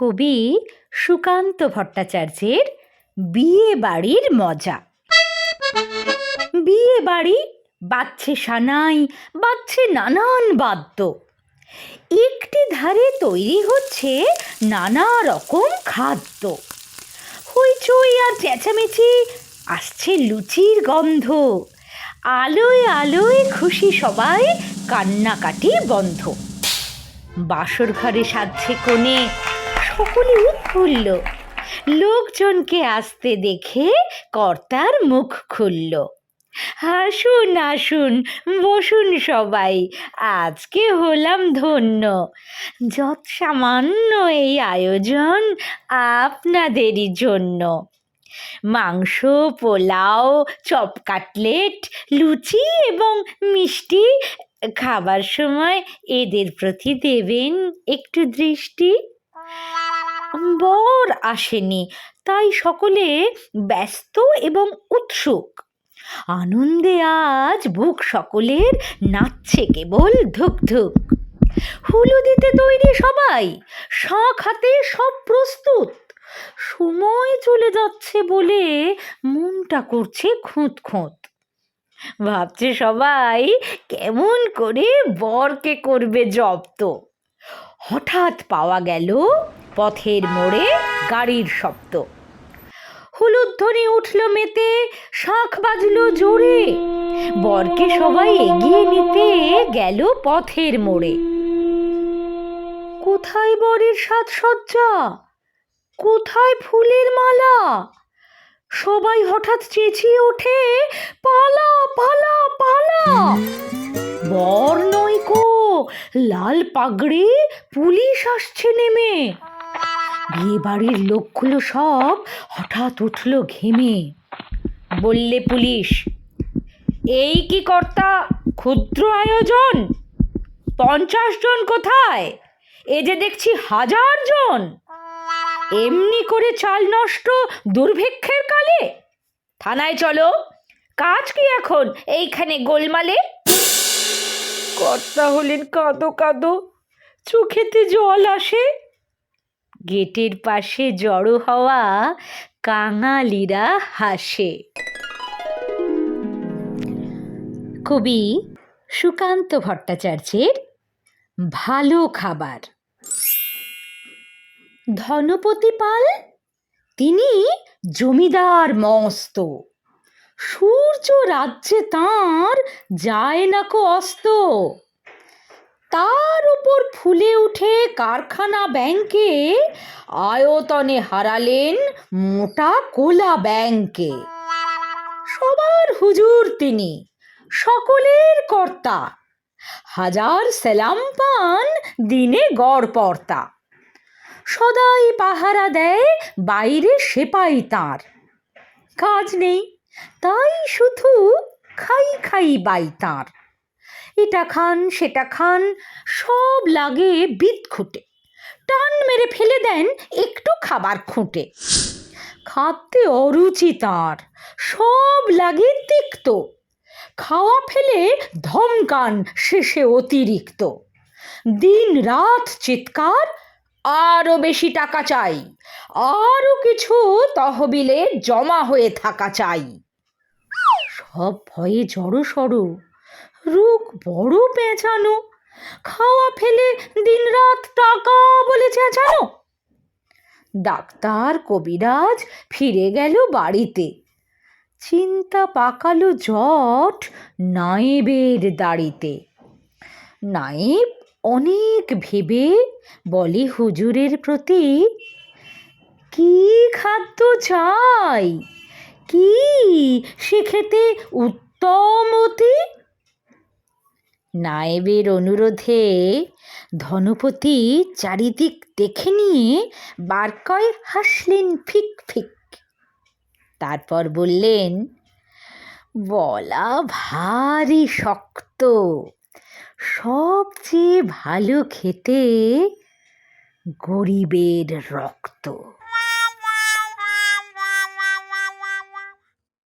কবি সুকান্ত ভট্টাচার্যের বিয়ে বাড়ির মজা। বিয়ে বাড়ি, বাজছে সানাই, বাজছে নানান বাদ্য। একটি ধারে তৈরি হচ্ছে নানা রকম খাদ্য। হইচই আর চেঁচামেচি, আসছে লুচির গন্ধ। আলোয় আলোয় খুশি সবাই, কান্নাকাটি বন্ধ। বাসর ঘরে সাজছে কোণে, সকলে উৎফুল্ল। লোকজনকে আসতে দেখে কর্তার মুখ খুলল। আসুন আসুন, বসুন সবাই, আজকে হলাম ধন্য। যৎ সামান্য এই আয়োজন আপনাদেরই জন্য। মাংস, পোলাও, চপ, কাটলেট, লুচি এবং মিষ্টি। খাবার সময় এদের প্রতি দেবেন একটু দৃষ্টি। বর আসেনি, তাই সকলে ব্যস্ত এবং উৎসুক। আনন্দে আজ বুক সকলের নাচছে কেবল ধুক ধুক। হুলুদিতে তৈরি সবাই, শাঁখ হাতে সব প্রস্তুত। সময় চলে যাচ্ছে বলে মনটা করছে খুঁত খুঁত। ভাবছে সবাই কেমন করে বরকে করবে জব্দ। হঠাৎ পাওয়া গেল পথের মোড়ে গাড়ির শব্দ। হুলুধ্বনি উঠল মেতে, শাঁখ বাজলো জোরে। বরকে সবাই এগিয়ে নিতে গেল পথের মোড়ে। কোথায় বরের সাজসজ্জা, কোথায় ফুলের মালা? সবাই হঠাৎ চেঁচিয়ে ওঠে, পালা পালা পালা! বর নয়কো, লাল পাগড়ি, পুলিশ আসছে নেমে। বিয়ে বাড়ির লোকগুলো সব হঠাৎ উঠল ঘেমে। বললে পুলিশ, এই কি কর্তা, ক্ষুদ্র আয়োজন? 50 জন কোথায়? এ যে দেখছি 1000 জন। এমনি করে চাল নষ্ট দুর্ভিক্ষের কালে? থানায় চলো, কাজ কি এখন এইখানে গোলমালে? কর্তা হলেন কাঁদো কাঁদো, চোখেতে জল আসে। গেটের পাশে জড়ো হওয়া কাঙালিরা হাসে। কবি সুকান্ত ভট্টাচার্যের ভালো খাবার। ধনপতি পাল, তিনি জমিদার মস্ত। সূর্য রাজ্যে তাঁর যায় না কো অস্ত। তার উপর ফুলে উঠে কারখানা ব্যাংকে, আয়তনে হারালেন মোটা কোলা ব্যাংকে। সবার হুজুর তিনি, সকলের কর্তা। 1000 সেলাম পান দিনে গড় পর্তা। সদাই পাহারা দেয় বাইরে সেপাই তাঁর। কাজ নেই, তাই শুধু খাই খাই বাই তাঁর। এটা খান সেটা খান, সব লাগে বিদঘুটে। টান মেরে ফেলে দেন একটু খাবার খুঁটে। খাদ্যে অরুচি তাঁর, সব লাগে তিক্ত। খাওয়া ফেলে ধমকান শেষে অতিরিক্ত। দিন রাত চিৎকার, আরও বেশি টাকা চাই, আরও কিছু তহবিলে জমা হয়ে থাকা চাই। সব ভয়ে জড়ো সড়ো, রোগ বড় পেঁচানো। খাওয়া ফেলে দিন রাত টাকা বলে চেঁচানো। ডাক্তার কবিরাজ ফিরে গেল বাড়িতে। চিন্তা পাকালো জট নায়েবের দাড়িতে। নায়েব অনেক ভেবে বলে হুজুরের প্রতি, কি খাদ্য চাই, কি সে খেতে উত্তম অতি? নায়েবের অনুরোধে ধনপতি চারিদিক দেখে নিয়ে বার কয় হাসলেন ফিক ফিক। তারপর বললেন, বলা ভারী শক্ত, সবচেয়ে ভালো খেতে গরিবের রক্ত।